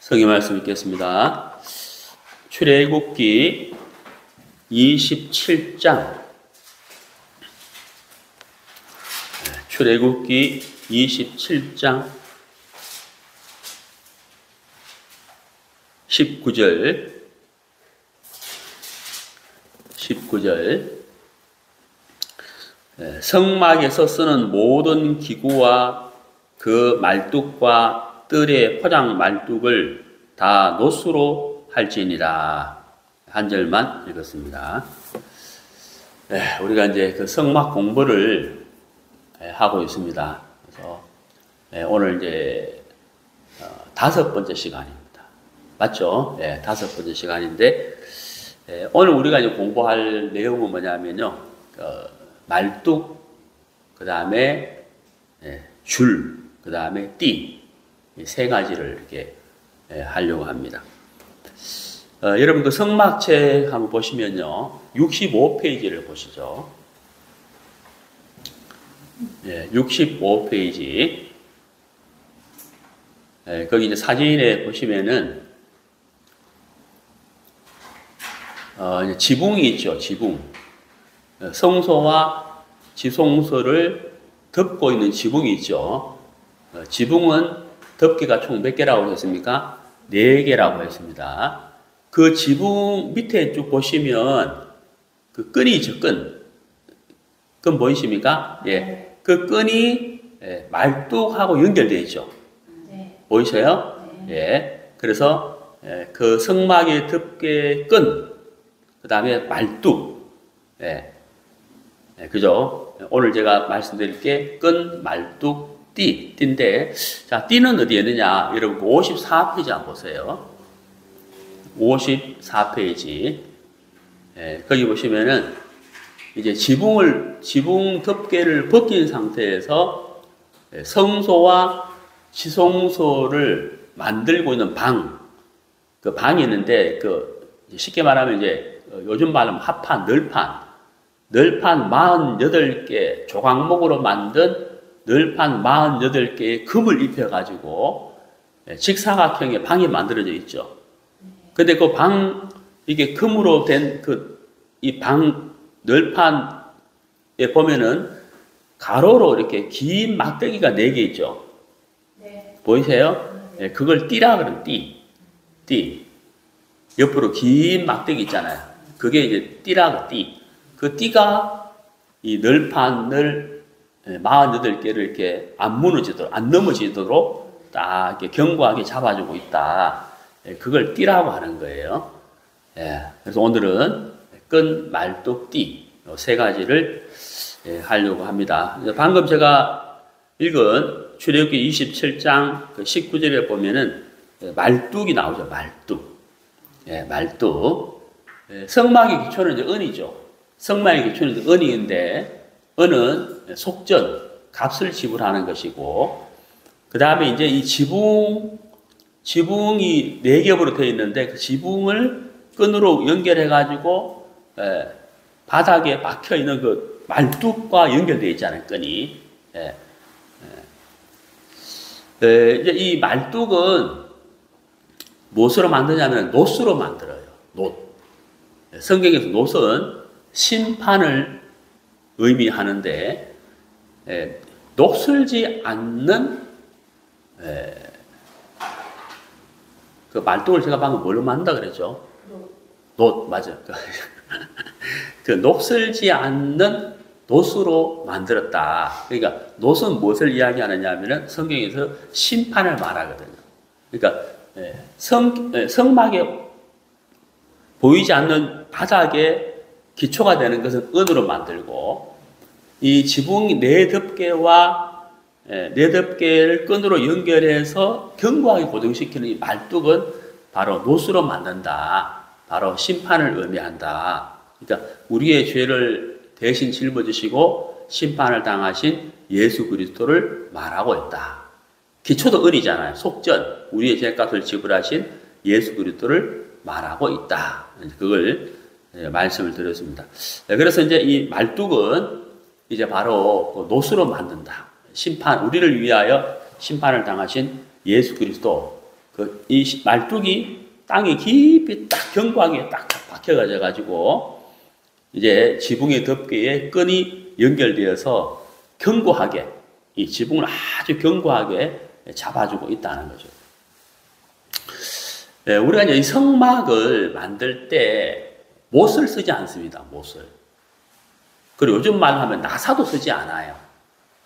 성경 말씀 읽겠습니다. 출애굽기 27장. 출애굽기 27장 19절. 성막에서 쓰는 모든 기구와 그 말뚝과 뜰의 포장 말뚝을 다 노수로 할지니라. 한 절만 읽었습니다. 우리가 이제 그 성막 공부를 하고 있습니다. 그래서 오늘 이제 5번째 시간입니다. 맞죠? 5번째 시간인데 오늘 우리가 이제 공부할 내용은 뭐냐면요, 말뚝, 그 다음에 줄, 그 다음에 띠, 이 3가지를 이렇게 하려고 합니다. 여러분 그 성막책 한번 보시면요, 65페이지를 보시죠. 65페이지. 거기 이제 사진에 보시면은 이제 지붕이 있죠. 지붕. 성소와 지성소를 덮고 있는 지붕이 있죠. 지붕은 덮개가 총 몇 개라고 했습니까? 4개라고 했습니다. 그 지붕 밑에 쭉 보시면 그 끈이 있죠. 끈 보이십니까? 그 끈이 말뚝하고 연결되어 있죠. 보이세요? 그래서 그 성막의 덮개 끈, 그 다음에 말뚝, 그죠? 오늘 제가 말씀드릴 게 끈, 말뚝, 띠인데, 자, 띠는 어디에 있느냐? 여러분, 54페이지 한번 보세요. 54페이지. 거기 보시면은, 이제 지붕 덮개를 벗긴 상태에서 성소와 지성소를 만들고 있는 그 방이 있는데, 쉽게 말하면 이제 요즘 말하면 합판, 널판 48개 조각목으로 만든 널판 48개의 금을 입혀가지고 직사각형의 방이 만들어져 있죠. 근데 그 이게 금으로 된 이 널판에 보면은 가로로 이렇게 긴 막대기가 4개 있죠. 보이세요? 그걸 띠라 그러면 띠. 옆으로 긴 막대기 있잖아요. 그게 이제 띠라고 띠. 그 띠가 이 널판을 48개를 이렇게 안 넘어지도록 딱 이렇게 견고하게 잡아주고 있다. 그걸 띠라고 하는 거예요. 그래서 오늘은 끈, 말뚝, 띠, 3가지를 하려고 합니다. 방금 제가 읽은 출애굽기 27장 19절에 보면은 말뚝이 나오죠. 말뚝. 성막의 기초는 이제 은이죠. 성막의 기초는 이제 은인데, 은은 속전, 값을 지불하는 것이고, 그 다음에 이제 이 지붕이 4겹으로 되어 있는데, 그 지붕을 끈으로 연결해가지고, 바닥에 박혀 있는 그 말뚝과 연결되어 있잖아요, 끈이. 이제 이 말뚝은 무엇으로 만드냐면 노수로 만들어요. 성경에서 노은 심판을 의미하는데, 녹슬지 않는 그 말뚝을 제가 방금 뭘로 만든다 그랬죠? 맞아요. 그 녹슬지 않는 노수로 만들었다. 그러니까 노은 무엇을 이야기하느냐 하면은 성경에서 심판을 말하거든요. 그러니까 성막에 보이지 않는 바닥에 기초가 되는 것은 은으로 만들고, 이 지붕 4덮개를 끈으로 연결해서 견고하게 고정시키는 이 말뚝은 바로 노수로 만든다. 바로 심판을 의미한다. 그러니까 우리의 죄를 대신 짊어지시고 심판을 당하신 예수 그리스도를 말하고 있다. 기초도 은이잖아요. 속전, 우리의 죄값을 지불하신 예수 그리스도를 말하고 있다. 그걸 말씀을 드렸습니다. 그래서 이제 이 말뚝은 이제 바로 노수로 만든다. 우리를 위하여 심판을 당하신 예수 그리스도, 이 말뚝이 땅에 깊이 딱 견고하게 딱 박혀가지고 이제 지붕의 덮개에 끈이 연결되어서 견고하게 이 지붕을 아주 견고하게 잡아주고 있다는 거죠. 네, 우리가 이제 이 성막을 만들 때 못을 쓰지 않습니다. 못을. 그리고 요즘 말로 하면 나사도 쓰지 않아요.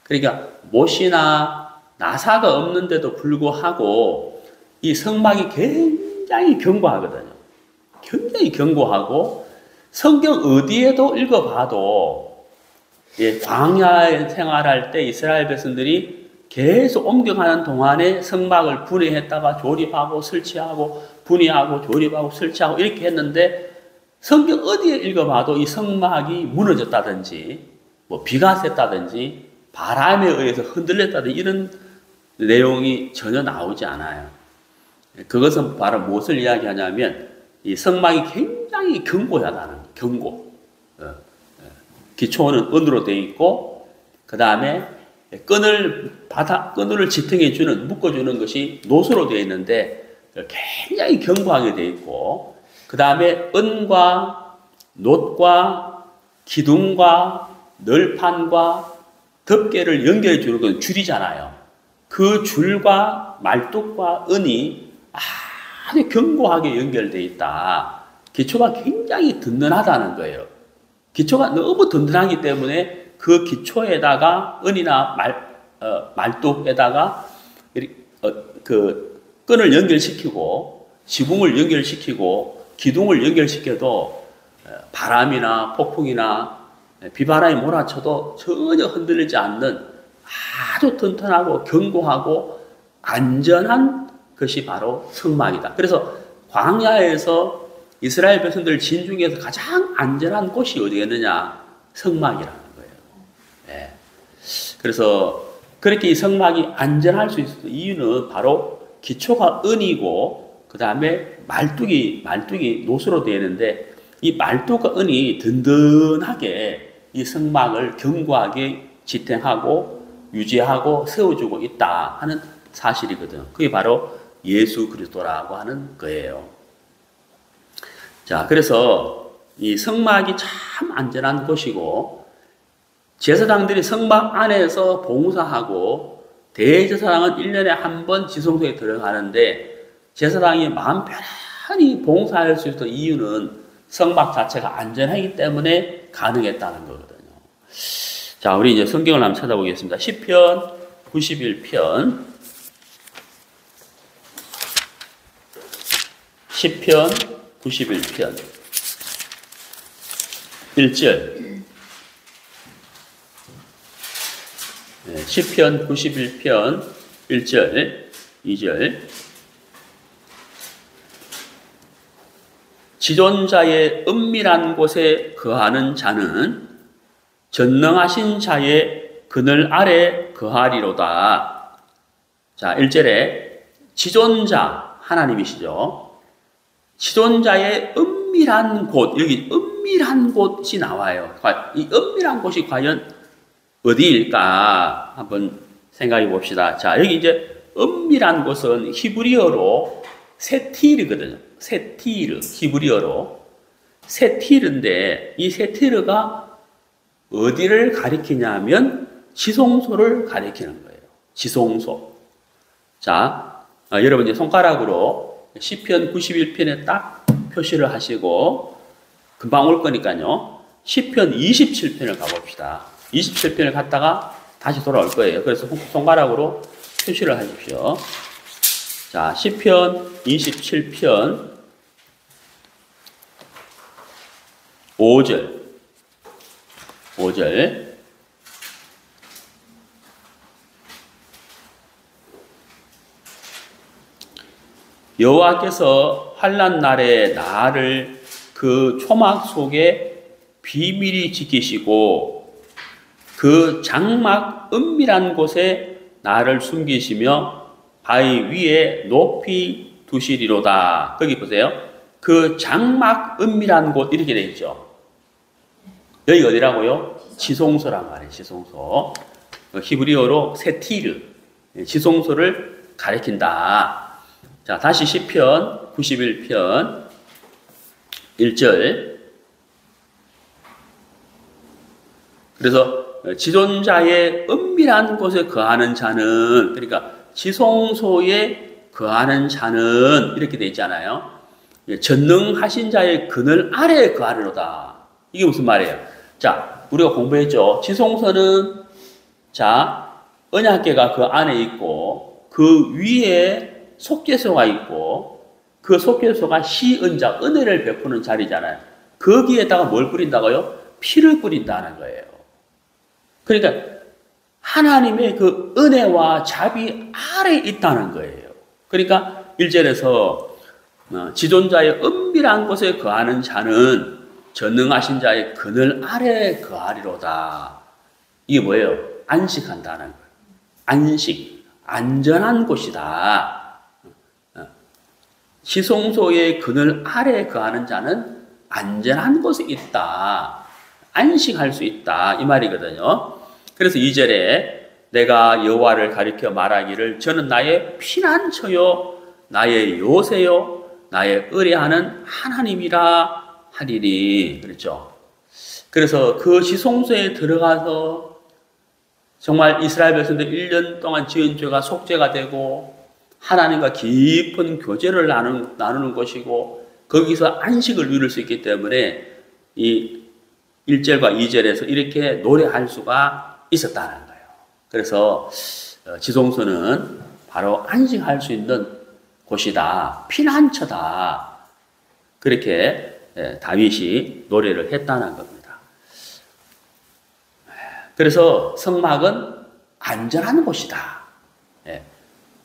그러니까 못이나 나사가 없는데도 불구하고 이 성막이 굉장히 견고하거든요. 굉장히 견고하고 성경 어디에도 읽어봐도 광야 생활할 때 이스라엘 백성들이 계속 옮겨가는 동안에 성막을 분해했다가 조립하고 설치하고 분해하고 조립하고 설치하고 이렇게 했는데 성경 어디에 읽어봐도 이 성막이 무너졌다든지 뭐 비가 샜다든지 바람에 의해서 흔들렸다든지 이런 내용이 전혀 나오지 않아요. 그것은 바로 무엇을 이야기하냐면 이 성막이 굉장히 견고하다는 견고. 기초는 은으로 되어 있고 그 다음에 끈을 지탱해 주는 묶어주는 것이 노수로 되어 있는데 굉장히 견고하게 되어 있고 그 다음에 은과 놋과 기둥과 널판과 덮개를 연결해 주는 건 줄이잖아요. 그 줄과 말뚝과 은이 아주 견고하게 연결되어 있다. 기초가 굉장히 든든하다는 거예요. 기초가 너무 든든하기 때문에 그 기초에다가 은이나 말뚝에다가 그 끈을 연결시키고 지붕을 연결시키고 기둥을 연결시켜도 바람이나 폭풍이나 비바람이 몰아쳐도 전혀 흔들리지 않는 아주 튼튼하고 견고하고 안전한 것이 바로 성막이다. 그래서 광야에서 이스라엘 백성들 진중에서 가장 안전한 곳이 어디겠느냐? 성막이라는 거예요. 네. 그래서 그렇게 이 성막이 안전할 수 있는 이유는 바로 기초가 은이고 그 다음에 말뚝이 노수로 되어 있는데 이 말뚝과 은이 든든하게 이 성막을 견고하게 지탱하고 유지하고 세워주고 있다 하는 사실이거든요. 그게 바로 예수 그리스도라고 하는 거예요. 자, 그래서 이 성막이 참 안전한 곳이고 제사장들이 성막 안에서 봉사하고 대제사장은 1년에 한 번 지성소에 들어가는데 제사장이 마음 편안히 봉사할 수 있는 이유는 성막 자체가 안전하기 때문에 가능했다는 거거든요. 자, 우리 이제 성경을 한번 찾아보겠습니다. 시편 91편. 시편 91편 1절. 시편 91편 1절 2절. 지존자의 은밀한 곳에 거하는 자는 전능하신 자의 그늘 아래 거하리로다. 자, 1절에 지존자 하나님이시죠. 지존자의 은밀한 곳, 여기 은밀한 곳이 나와요. 이 은밀한 곳이 과연 어디일까 한번 생각해 봅시다. 자, 여기 이제 은밀한 곳은 히브리어로 세티르거든요. 세티르, 히브리어로 세티르인데 이 세티르가 어디를 가리키냐면 지성소를 가리키는 거예요. 지성소. 자, 여러분 이제 손가락으로 시편 91편에 딱 표시를 하시고 금방 올 거니까요. 시편 27편을 가봅시다. 27편을 갔다가 다시 돌아올 거예요. 그래서 손가락으로 표시를 하십시오. 자, 시편 27편 5절. 여호와께서 환난 날에 나를 그 초막 속에 비밀히 지키시고 그 장막 은밀한 곳에 나를 숨기시며 바위 위에 높이 두시리로다. 거기 보세요. 그 장막 은밀한 곳 이렇게 되어 있죠. 여기 어디라고요? 지성소란 말이에요. 지성소. 히브리어로 세티르. 지성소를 가리킨다. 자, 다시 시편 91편 1절. 그래서 지존자의 은밀한 곳에 거하는 자는, 그러니까 지성소에 거하는 자는 이렇게 돼 있잖아요. 전능하신 자의 그늘 아래에 거하리로다. 이게 무슨 말이에요? 자, 우리가 공부했죠. 지성소는 자, 언약궤가 그 안에 있고 그 위에 속죄소가 있고 그 속죄소가 시은자, 은혜를 베푸는 자리잖아요. 거기에다가 뭘 뿌린다고요? 피를 뿌린다는 거예요. 그러니까 하나님의 그 은혜와 자비 아래에 있다는 거예요. 그러니까 1절에서 지존자의 은밀한 곳에 거하는 자는 전능하신 자의 그늘 아래에 거하리로다. 이게 뭐예요? 안식한다는 거예요. 안식, 안전한 곳이다. 지성소의 그늘 아래에 거하는 자는 안전한 곳에 있다. 안식할 수 있다. 이 말이거든요. 그래서 2절에 내가 여호와를 가리켜 말하기를 저는 나의 피난처요 나의 요새요 나의 의뢰하는 하나님이라 하리니. 그렇죠. 그래서 그 지성소에 들어가서 정말 이스라엘 백성들 1년 동안 지은 죄가 속죄가 되고 하나님과 깊은 교제를 나누는 것이고 거기서 안식을 누릴 수 있기 때문에 이 1절과 2절에서 이렇게 노래할 수가 있었다는 거예요. 그래서 지성소는 바로 안식할 수 있는 곳이다. 피난처다. 그렇게 다윗이 노래를 했다는 겁니다. 그래서 성막은 안전한 곳이다.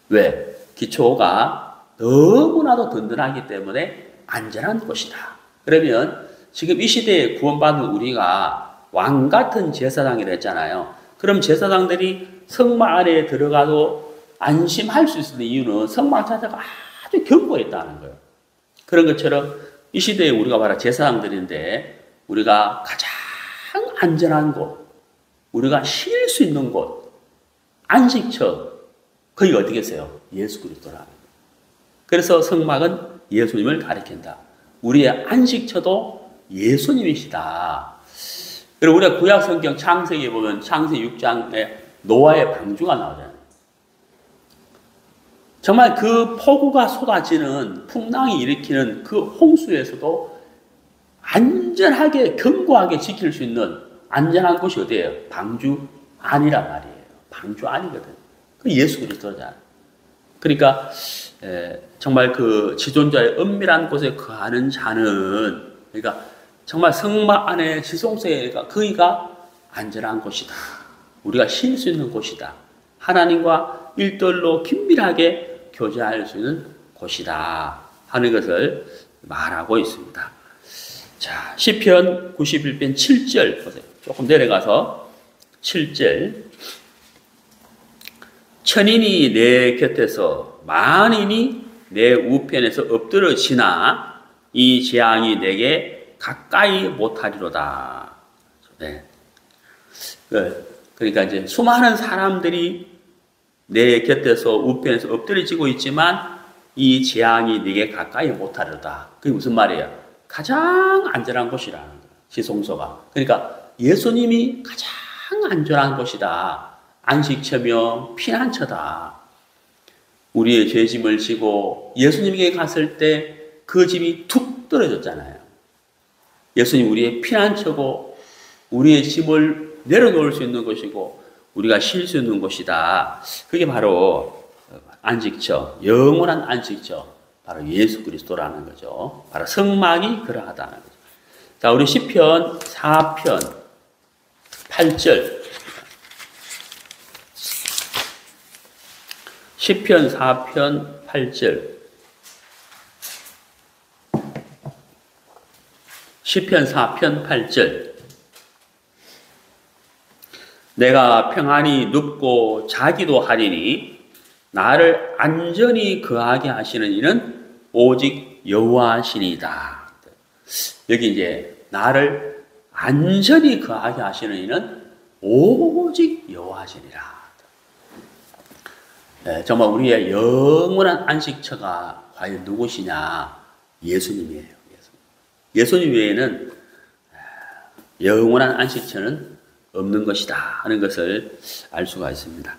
왜? 기초가 너무나도 든든하기 때문에 안전한 곳이다. 그러면 지금 이 시대에 구원받은 우리가 왕 같은 제사장이라 했잖아요. 그럼 제사장들이 성막 안에 들어가도 안심할 수 있는 이유는 성막 자체가 아주 견고했다는 거예요. 그런 것처럼 이 시대에 우리가 바로 제사장들인데 우리가 가장 안전한 곳, 우리가 쉴 수 있는 곳, 안식처, 거기가 어디겠어요? 예수 그리스도라는 거예요. 그래서 성막은 예수님을 가리킨다. 우리의 안식처도 예수님이시다. 그리고 우리가 구약 성경 창세기에 보면 창세기 6장에 노아의 방주가 나오잖아요. 정말 그 폭우가 쏟아지는 풍랑이 일으키는 그 홍수에서도 안전하게 견고하게 지킬 수 있는 안전한 곳이 어디예요? 방주 안이란 말이에요. 방주 안이거든요. 그 예수 그리스도잖아요. 그러니까 정말 그 지존자의 은밀한 곳에 거하는 자는, 그러니까 정말 성막 안에 지성소에 거기가 안전한 곳이다. 우리가 쉴 수 있는 곳이다. 하나님과 일절로 긴밀하게 교제할 수 있는 곳이다 하는 것을 말하고 있습니다. 자, 시편 91편 7절 보세요. 조금 내려가서 7절. 천인이 내 곁에서 만인이 내 우편에서 엎드러지나 이 재앙이 내게 가까이 못하리로다. 네. 그러니까 이제 수많은 사람들이 내 곁에서 우편에서 엎드려지고 있지만 이 재앙이 네게 가까이 못하리로다. 그게 무슨 말이에요? 가장 안전한 곳이라는 거예요. 지성소가. 그러니까 예수님이 가장 안전한 곳이다. 안식처며 피난처다. 우리의 죄짐을 지고 예수님에게 갔을 때 그 짐이 툭 떨어졌잖아요. 예수님 우리의 피난처고 우리의 짐을 내려놓을 수 있는 곳이고 우리가 쉴 수 있는 곳이다. 그게 바로 안식처, 영원한 안식처, 바로 예수 그리스도라는 거죠. 바로 성막이 그러하다는 거죠. 자, 우리 시편 4편 8절. 시편 4편 8절. 시편 4편 8절. 내가 평안히 눕고 자기도 하리니 나를 안전히 거하게 하시는 이는 오직 여호와시니이다. 여기 이제 나를 안전히 거하게 하시는 이는 오직 여호와시니라. 정말 우리의 영원한 안식처가 과연 누구시냐? 예수님이에요. 예수님 외에는 영원한 안식처는 없는 것이다 하는 것을 알 수가 있습니다.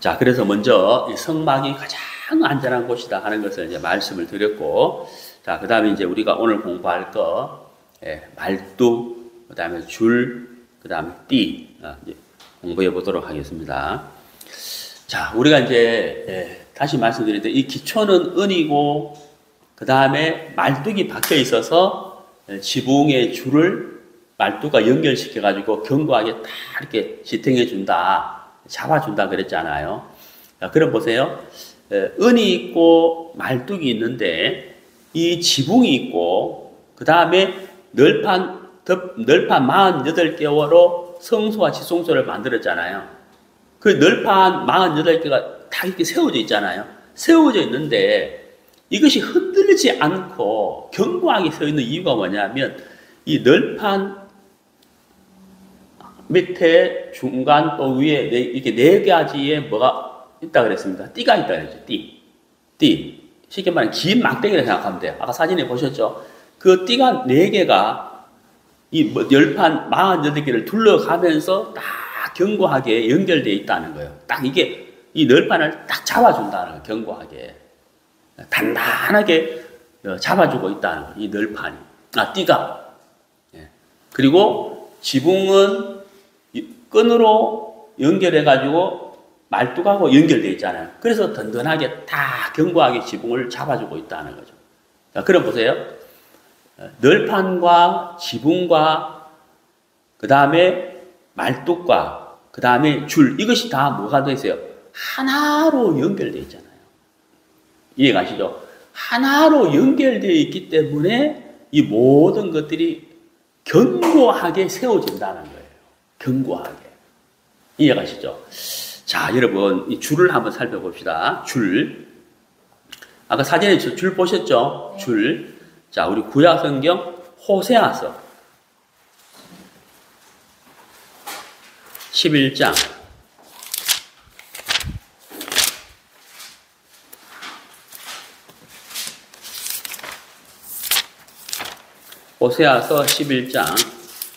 자, 그래서 먼저 성막이 가장 안전한 곳이다 하는 것을 이제 말씀을 드렸고, 자, 그 다음에 이제 우리가 오늘 공부할 말뚝, 그 다음에 줄, 그 다음에 띠, 이제 공부해 보도록 하겠습니다. 자, 우리가 이제 다시 말씀드리는데 이 기초는 은이고, 그 다음에 말뚝이 박혀 있어서 지붕의 줄을 말뚝과 연결시켜 가지고 견고하게 딱 이렇게 지탱해 준다, 잡아준다 그랬잖아요. 자, 그럼 보세요. 은이 있고 말뚝이 있는데 이 지붕이 있고, 그 다음에 널판 48개로 성소와 지성소를 만들었잖아요. 그 널판 48개가 다 이렇게 세워져 있잖아요. 세워져 있는데 이것이 흔들리지 않고 견고하게 서 있는 이유가 뭐냐면 이 널판 밑에 중간 또 위에 이렇게 네 가지의 뭐가 있다 그랬습니다. 띠가 있다 그랬죠. 띠. 쉽게 말하면 긴 막대기를 생각하면 돼요. 아까 사진에 보셨죠? 그 띠가 네 개가 이 널판 48개를 둘러가면서 딱 견고하게 연결되어 있다는 거예요. 딱 이게 이 널판을 딱 잡아준다는 거예요. 견고하게. 단단하게 잡아주고 있다는 거예요. 이 널판이. 띠가. 그리고 지붕은 끈으로 연결해가지고 말뚝하고 연결되어 있잖아요. 그래서 든든하게 다 견고하게 지붕을 잡아주고 있다는 거죠. 자, 그럼 보세요. 널판과 지붕과 그 다음에 말뚝과 그 다음에 줄, 이것이 다 뭐가 되어 있어요? 하나로 연결되어 있잖아요. 이해가시죠? 하나로 연결되어 있기 때문에 이 모든 것들이 견고하게 세워진다는 거예요. 견고하게. 이해가시죠? 자, 여러분, 이 줄을 한번 살펴봅시다. 줄. 아까 사진에 줄 보셨죠? 줄. 자, 우리 구약 성경 호세아서 11장. 호세아서 11장.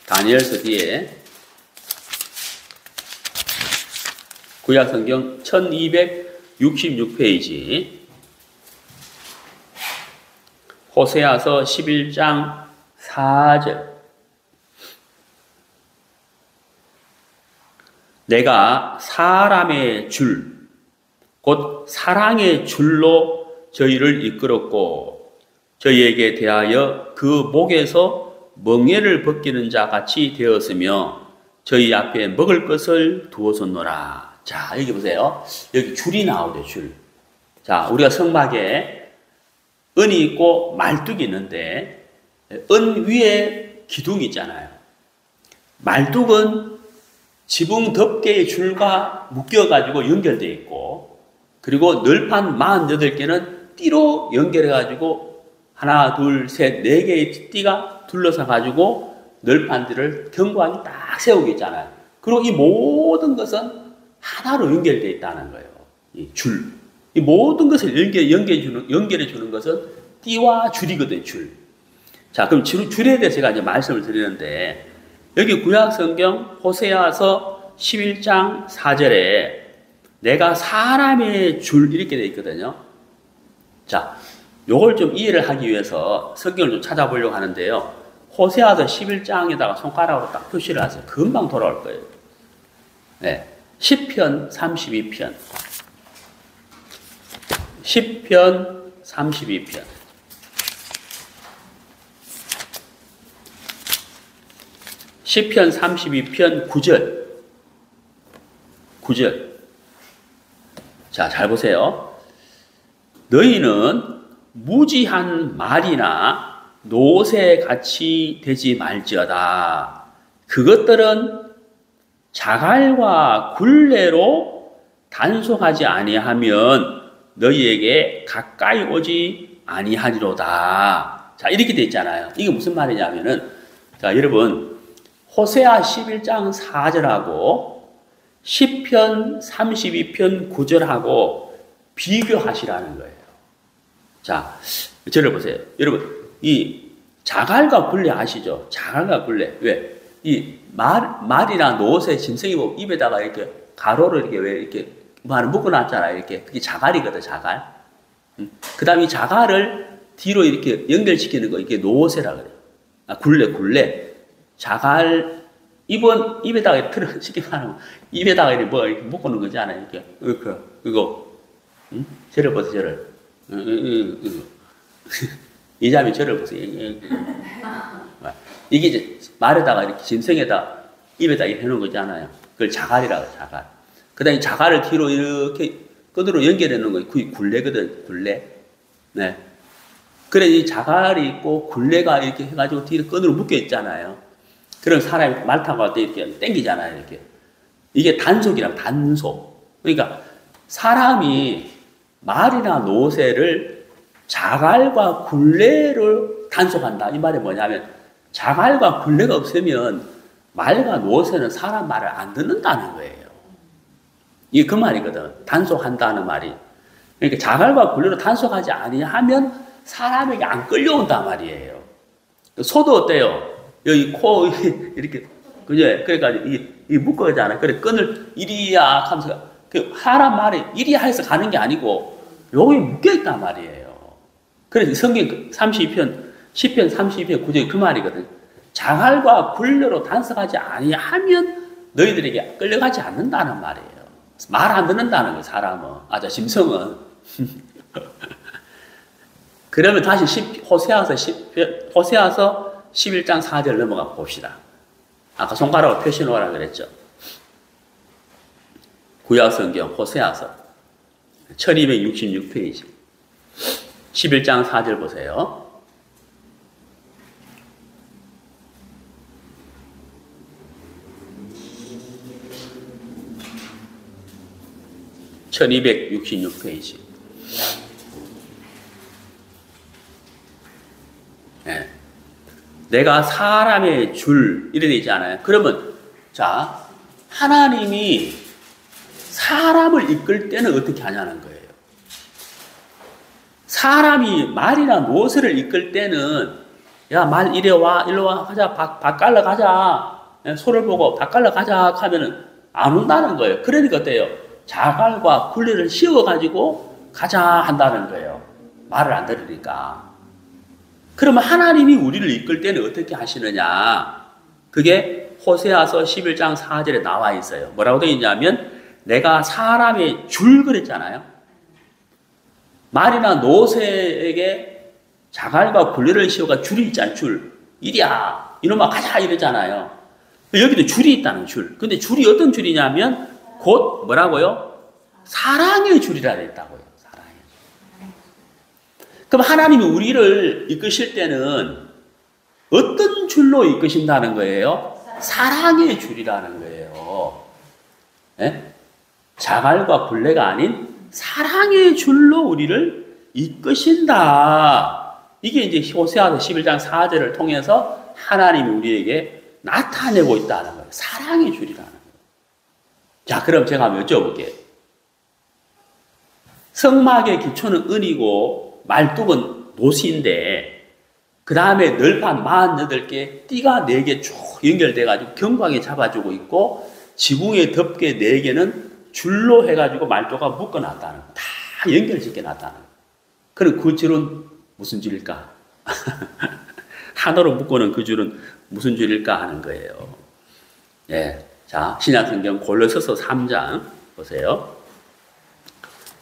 다니엘서 뒤에 구약 성경 1266페이지. 호세아서 11장 4절. 내가 사람의 줄, 곧 사랑의 줄로 저희를 이끌었고 저희에게 대하여 그 목에서 멍에를 벗기는 자 같이 되었으며 저희 앞에 먹을 것을 두었었노라. 자, 여기 보세요. 여기 줄이 나오죠, 줄. 자, 우리가 성막에 은이 있고 말뚝이 있는데 은 위에 기둥이 있잖아요. 말뚝은 지붕 덮개의 줄과 묶여가지고 연결되어 있고, 그리고 널판 48개는 띠로 연결해가지고 하나, 둘, 셋, 네 개의 띠가 둘러서가지고 널판들을 견고하게 딱 세우고 있잖아요. 그리고 이 모든 것은 하나로 연결되어 있다는 거예요. 이 줄. 이 모든 것을 연결해 주는 것은 띠와 줄이거든요, 줄. 자, 그럼 줄에 대해서 제가 이제 말씀을 드리는데, 여기 구약 성경 호세아서 11장 4절에 내가 사람의 줄 이렇게 되어 있거든요. 자, 요걸 좀 이해를 하기 위해서 성경을 좀 찾아보려고 하는데요. 호세아서 11장에다가 손가락으로 딱 표시를 하세요. 금방 돌아올 거예요. 네. 10편 32편. 10편 32편. 10편 32편 9절. 9절. 자, 잘 보세요. 너희는 무지한 말이나 노새같이 되지 말지어다. 그것들은 자갈과 굴레로 단속하지 아니하면 너희에게 가까이 오지 아니하리로다. 자, 이렇게 돼 있잖아요. 이게 무슨 말이냐면은, 자, 여러분, 호세아 11장 4절하고 10편 32편 9절하고 비교하시라는 거예요. 자, 저를 보세요. 여러분, 이 자갈과 굴레 아시죠? 자갈과 굴레. 왜? 이 말이나 노새, 짐승이 뭐 입에다가 이렇게 가로를 이렇게 왜 이렇게 말을 묶어놨잖아요. 이렇게. 그게 자갈이거든, 자갈. 그 다음에 이 자갈을 뒤로 이렇게 연결시키는 거, 이게 노새라 그래요. 아, 굴레. 자갈, 입에다가 쉽게 말하면, 입에다가 이렇게 뭐 이렇게 묶어놓은 거지 않아요. 이렇게. 그거. 저를 보세요, 저를. 이 자매 저를 보세요. 이게 이제 말에다가 이렇게 짐승에다 입에다 이렇게 해놓은 거잖아요. 그걸 자갈이라고 자갈. 그 다음에 자갈을 뒤로 이렇게 끈으로 연결해 놓은 거, 그게 굴레거든, 굴레. 네. 그래, 이 자갈이 있고 굴레가 이렇게 해가지고 뒤로 끈으로 묶여 있잖아요. 그럼 사람이 말 타고 갈 때 이렇게 당기잖아요, 이렇게. 이게 단속이라고, 단속. 그러니까 사람이 말이나 노새를 자갈과 굴레를 단속한다. 이 말이 뭐냐면 자갈과 굴레가 없으면 말과 노새는 사람 말을 안 듣는다는 거예요. 이게 그 말이거든. 단속한다는 말이. 그러니까 자갈과 굴레로 단속하지 아니하면 사람에게 안 끌려온단 말이에요. 소도 어때요? 여기 코 이렇게 그죠? 그러니까 이 묶어잖아요. 그래 끈을 이리야 하면서 그 사람 말이 이리야 해서 가는 게 아니고 여기 묶여 있단 말이에요. 그래서 성경 32편 10편 32편 9절이 그 말이거든. 자갈과 굴레로 단속하지 아니하면 너희들에게 끌려가지 않는다는 말이에요. 말 안 듣는다는 거예요, 사람은. 짐승은. 그러면 다시 호세아서 11장 4절 넘어가 봅시다. 아까 손가락으로 표시 놓으라 그랬죠. 구약성경 호세아서 1266페이지 11장 4절 보세요. (1266페이지) 네. 내가 사람의 줄 이래 되지 않아요? 그러면 자 하나님이 사람을 이끌 때는 어떻게 하냐는 거예요. 사람이 말이나 노새를 이끌 때는 야 말 이리 와 일로 와 가자 밥 갈러 가자 소를 보고 밥 갈러 가자 하면은 안 온다는 거예요. 그러니까 어때요? 자갈과 굴레를 씌워가지고 가자 한다는 거예요. 말을 안 들으니까. 그러면 하나님이 우리를 이끌 때는 어떻게 하시느냐? 그게 호세아서 11장 4절에 나와 있어요. 뭐라고 되어 있냐면 내가 사람의 줄 그랬잖아요. 말이나 노새에게 자갈과 굴레를 씌워가 줄이 있잖아요. 줄. 이리야 이놈아 가자 이러잖아요. 여기도 줄이 있다는 줄. 근데 줄이 어떤 줄이냐면 곧 뭐라고요? 사랑의 줄이라 그랬다고요. 사랑의 줄. 그럼 하나님이 우리를 이끄실 때는 어떤 줄로 이끄신다는 거예요? 사랑의 줄이라는 거예요. 네? 자갈과 굴레가 아닌 사랑의 줄로 우리를 이끄신다. 이게 이제 호세아서 11장 4절을 통해서 하나님이 우리에게 나타내고 있다는 거예요. 사랑의 줄이라는 거예요. 자, 그럼 제가 한번 여쭤볼게요. 성막의 기초는 은이고 말뚝은 노시인데 그 다음에 널판 48개, 띠가 4개 쭉 연결돼가지고 경광에 잡아주고 있고 지붕의 덮개 4개는 줄로 해가지고 말뚝가 묶어놨다는 거. 다 연결시켜놨다는 거. 그럼 그 줄은 무슨 줄일까? 하나로 묶어놓은 그 줄은 무슨 줄일까 하는 거예요. 예. 자, 신약성경 골로새서 3장 보세요.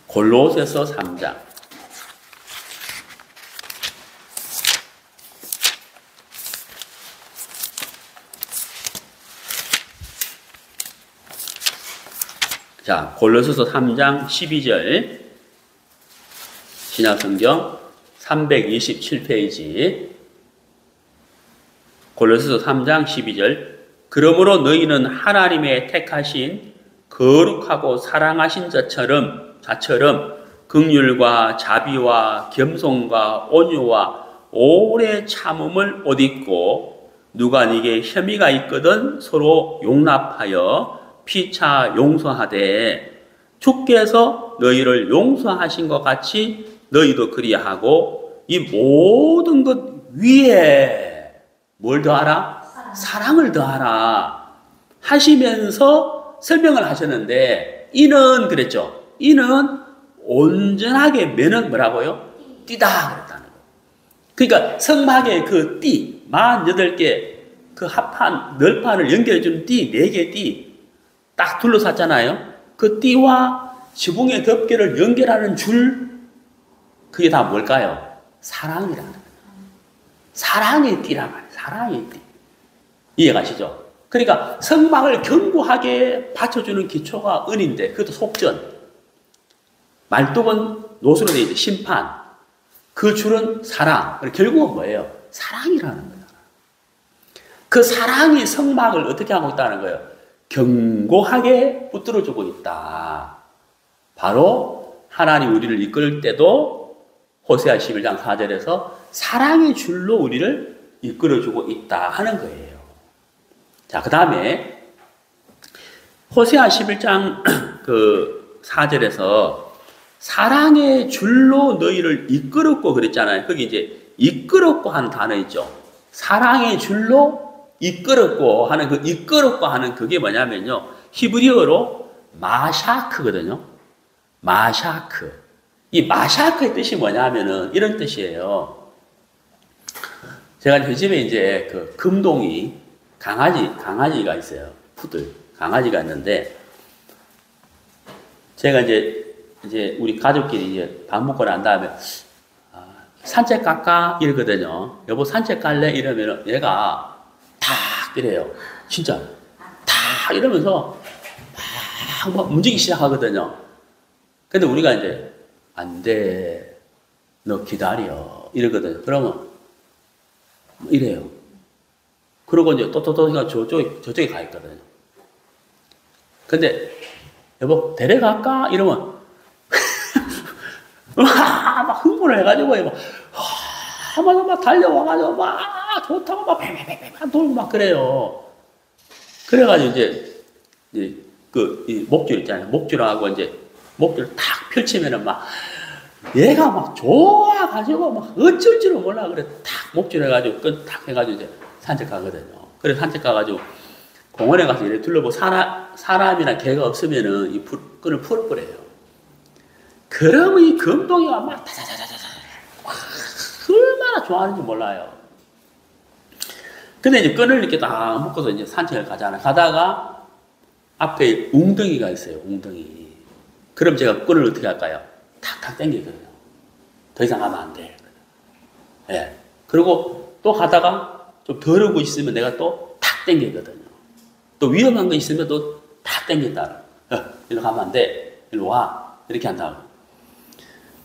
골로새서 3장. 자, 골로새서 3장 12절. 신약성경 327페이지. 골로새서 3장 12절. 그러므로 너희는 하나님의 택하신 거룩하고 사랑하신 자처럼 긍휼과 자비와 겸손과 온유와 오래 참음을 옷 입고 누가 네게 혐의가 있거든 서로 용납하여 피차 용서하되 주께서 하나님께서 너희를 용서하신 것 같이 너희도 그리하고 이 모든 것 위에 뭘 더하라? 사랑을 더하라 하시면서 설명을 하셨는데 이는 그랬죠. 이는 온전하게 매는 뭐라고요? 띠다 그랬다는 거예요. 그러니까 성막의 그 띠 48개 그 합판 널판을 연결해주는 띠 4개 띠 딱 둘러쌌잖아요. 그 띠와 지붕의 덮개를 연결하는 줄 그게 다 뭘까요? 사랑이라는 거예요. 사랑의 띠란 말이에요. 사랑의 띠. 이해가시죠? 그러니까 성막을 견고하게 받쳐주는 기초가 은인데 그것도 속전. 말뚝은 노수로 되어 있죠. 심판. 그 줄은 사랑. 결국은 뭐예요? 사랑이라는 거예요. 그 사랑이 성막을 어떻게 하고 있다는 거예요? 견고하게 붙들어주고 있다. 바로 하나님 우리를 이끌 때도 호세아 11장 4절에서 사랑의 줄로 우리를 이끌어주고 있다 하는 거예요. 자, 그 다음에 호세아 11장 그 4절에서 사랑의 줄로 너희를 이끌었고 그랬잖아요. 거기 이제 이끌었고 하는 단어 있죠. 사랑의 줄로 이끌었고 하는 그 이끌었고 하는 그게 뭐냐면요. 히브리어로 마샤크거든요. 마샤크. 이 마샤크의 뜻이 뭐냐면은 이런 뜻이에요. 제가 저 집에 이제 그 금동이 강아지가 있어요. 푸들. 강아지가 있는데 제가 이제 우리 가족끼리 이제 밥 먹고 난 다음에 산책 갈까? 이러거든요. 여보 산책 갈래? 이러면은 얘가 탁 이래요. 진짜 탁 이러면서 막 움직이기 시작하거든요. 근데 우리가 이제 안 돼. 너 기다려. 이러거든요. 그러면 이래요. 그러고 이제 또또또 저쪽에 가 있거든요. 근데 여보 데려갈까? 이러면 막 흥분을 해가지고 막 달려와가지고 막 좋다고 막 돌고 막 그래요. 그래가지고 이제 이 목줄 있잖아요. 목줄하고 이제 목줄을 탁 펼치면은 막 얘가 막 좋아가지고 막 어쩔 줄을 몰라 그래. 탁 목줄 해가지고 끈 탁 해가지고 이제 산책 가거든요. 그래 산책 가가지고 공원에 가서 이렇게 둘러보고 사람이나 개가 없으면은 이 끈을 풀어버려요. 그러면 이 금동이가 막 다다다다다 얼마나 좋아하는지 몰라요. 근데 이제 끈을 이렇게 딱 묶어서 이제 산책을 가잖아요. 가다가 앞에 웅덩이가 있어요. 웅덩이. 그럼 제가 끈을 어떻게 할까요? 탁탁 당기거든요. 더 이상 가면 안 돼. 예. 그리고 또 가다가 좀 더러운 거 있으면 내가 또 탁 당기거든요. 또 위험한 거 있으면 또 탁 당긴다. 이리 가면 안 돼. 이리 와. 이렇게 한다고.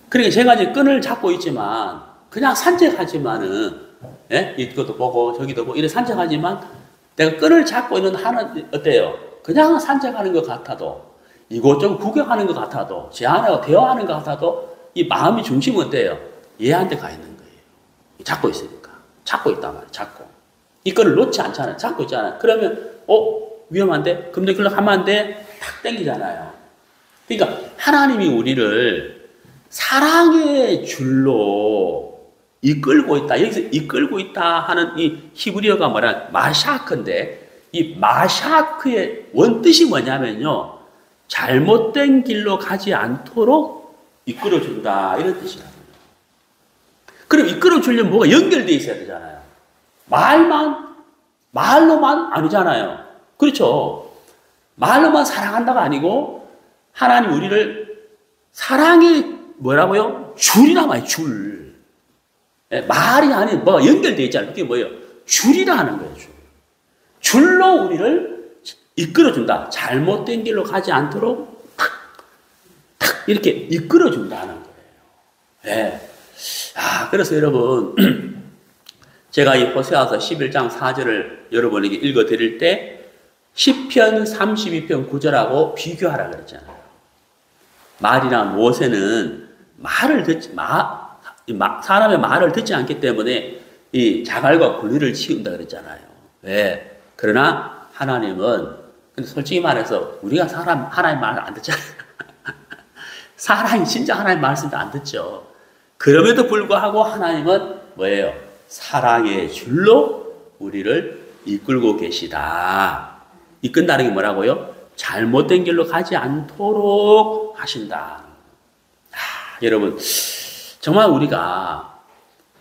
그러니까 제가 이제 끈을 잡고 있지만 그냥 산책하지만은 예? 이것도 보고 저기도 보고 이렇게 산책하지만 내가 끈을 잡고 있는 하는 어때요? 그냥 산책하는 것 같아도 이곳저곳 구경하는 것 같아도 제 아내와 대화하는 것 같아도 이 마음의 중심은 어때요? 얘한테 가 있는 거예요. 잡고 있으니까. 잡고 있단 말이에요. 잡고. 이 끈을 놓지 않잖아요. 잡고 있잖아요. 그러면 위험한데? 금방 글로 가면 안 돼? 탁 당기잖아요. 그러니까 하나님이 우리를 사랑의 줄로 이끌고 있다. 여기서 이끌고 있다 하는 이 히브리어가 뭐냐? 마샤크인데 이 마샤크의 원뜻이 뭐냐면요. 잘못된 길로 가지 않도록 이끌어준다. 이런 뜻이라고요. 그럼 이끌어주려면 뭐가 연결되어 있어야 되잖아요. 말로만 아니잖아요. 그렇죠. 말로만 사랑한다가 아니고 하나님 우리를 사랑의 뭐라고요? 줄이란 말이에요. 줄. 말이 아닌 뭐가 연결되어 있잖아요. 그게 뭐예요? 줄이라 하는 거예요. 줄. 줄로 우리를 이끌어준다. 잘못된 길로 가지 않도록 탁 이렇게 이끌어준다는 거예요. 네. 그래서 여러분 제가 이 호세아서 11장 4절을 여러분에게 읽어드릴 때 시편 32편 9절하고 비교하라 그랬잖아요. 말이나 모세는 사람의 말을 듣지 않기 때문에 이 자갈과 굴리를 치운다 그랬잖아요. 왜? 그러나 하나님은 근데 솔직히 말해서 우리가 하나님 말을 안 듣잖아요. 사랑이 진짜 하나님 말씀도 안 듣죠. 그럼에도 불구하고 하나님은 뭐예요? 사랑의 줄로 우리를 이끌고 계시다. 이끈다는 게 뭐라고요? 잘못된 길로 가지 않도록 하신다. 여러분, 정말 우리가